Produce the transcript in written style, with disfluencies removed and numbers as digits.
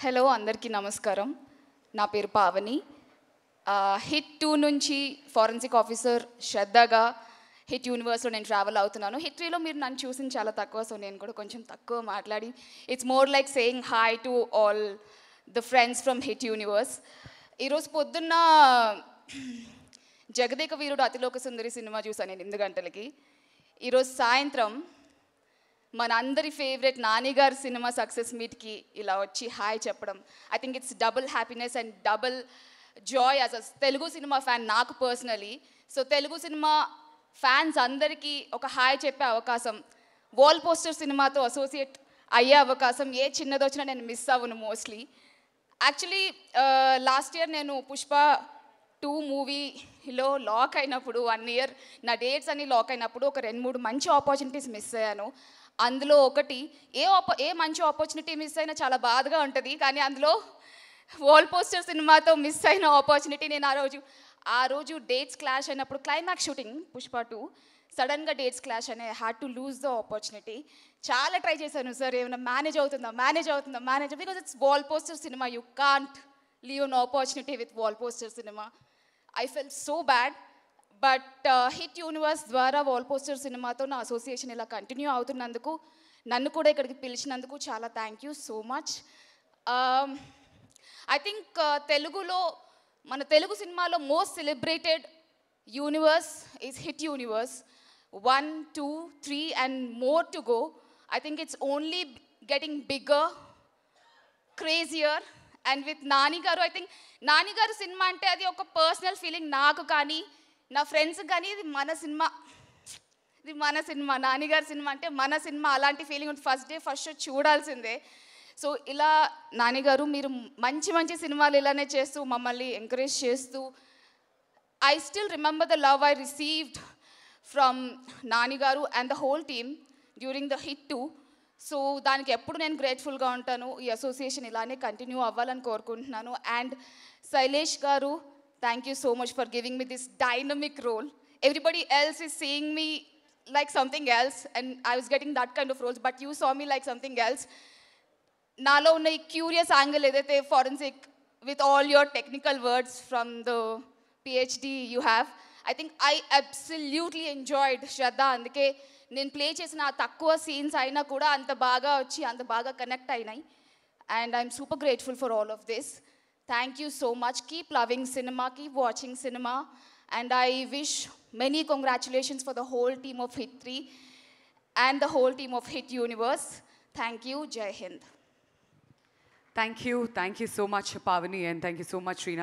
Hello అందరికీ నమస్కారం. నా పేరు పావని. హిట్ 2 నుంచి ఫారెన్సిక్ ఆఫీసర్ శ్రద్ధగా హిట్ యూనివర్స్లో నేను ట్రావెల్ అవుతున్నాను. హిట్ 3లో మీరు నన్ను చూసింది చాలా తక్కువ, సో నేను కూడా కొంచెం తక్కువ మాట్లాడి it's more like saying hi to all the friends from hit universe. ఈరోజు పొద్దున్న జగదేక వీరుడు అతిలోక సుందరి సినిమా చూసాను నేను 8 గంటలకి. ఈరోజు సాయంత్రం మన అందరి ఫేవరెట్ నానిగారి సినిమా సక్సెస్ మీట్కి ఇలా వచ్చి హాయ్ చెప్పడం, I think it's double happiness and double joy as a Telugu cinema fan నాకు personally. So Telugu cinema fans అందరికీ ఒక హాయ్ చెప్పే అవకాశం, వాల్ పోస్టర్ సినిమాతో అసోసియేట్ అయ్యే అవకాశం ఏ చిన్నది వచ్చినా నేను మిస్ అవ్వను మోస్ట్లీ. యాక్చువల్లీ లాస్ట్ ఇయర్ నేను పుష్ప 2 మూవీలో లాక్ అయినప్పుడు 1 ఇయర్ నా డేట్స్ అన్నీ లాక్ అయినప్పుడు ఒక 2-3 మంచి ఆపర్చునిటీస్ మిస్ అయ్యాను. అందులో ఒకటి ఏ మంచి ఆపర్చునిటీ మిస్ అయినా చాలా బాధగా ఉంటుంది, కానీ అందులో వాల్ పోస్టర్ సినిమాతో మిస్ అయిన ఆపర్చునిటీ. నేను ఆ రోజు డేట్స్ క్లాష్ అయినప్పుడు క్లైమాక్స్ షూటింగ్ పుష్ప 2 సడన్గా డేట్స్ క్లాష్ అయినాయి. I had to lose the opportunity. చాలా ట్రై చేశాను, సార్ ఏమైనా మేనేజ్ అవుతుందా because it's wall poster cinema, you can't leave an opportunity with wall poster cinema. I felt so bad. But hit universe ద్వారా wall poster సినిమాతో నా association ఇలా continue అవుతున్నందుకు, నన్ను కూడా ఇక్కడికి పిలిచినందుకు చాలా thank you so much. I think తెలుగులో మన తెలుగు సినిమాలో most celebrated universe is hit universe. 1, 2, 3 and more to go. I think it's only getting bigger, crazier. And with Nani garu, I think Nani గారు సినిమా అంటే అది ఒక పర్సనల్ ఫీలింగ్ నాకు కానీ నా ఫ్రెండ్స్కి కానీ. ఇది మన సినిమా నాని గారి సినిమా అంటే మన సినిమా, అలాంటి ఫీలింగ్ ఉంటుంది. ఫస్ట్ డే ఫస్ట్ షో చూడాల్సిందే. సో ఇలా నాని గారు మీరు మంచి సినిమాలు ఇలానే చేస్తూ మమ్మల్ని ఎంకరేజ్ చేస్తూ, I still remember the love I received from Nani garu and the whole team during the hit 2. So దానికి ఎప్పుడు నేను గ్రేట్ఫుల్గా ఉంటాను. ఈ అసోసియేషన్ ఇలానే కంటిన్యూ అవ్వాలని కోరుకుంటున్నాను. అండ్ శైలేష్ గారు, thank you so much for giving me this dynamic role. Everybody else is seeing me like something else and I was getting that kind of roles, but you saw me like something else. Nalo unna curious angle edaithe forensic with all your technical words from the PhD you have, I think I absolutely enjoyed Shraddha. Anduke నేను play చేసిన ఆ తక్కువ scenes అయినా కూడా అంత బాగా వచ్చి అంత బాగా కనెక్ట్ అయినాయి. And I'm super grateful for all of this. Thank you so much. Keep loving cinema, keep watching cinema. And I wish many congratulations for the whole team of Hit 3 and the whole team of Hit Universe. Thank you. Jai Hind. Thank you so much, Pavani, and thank you so much, Reena.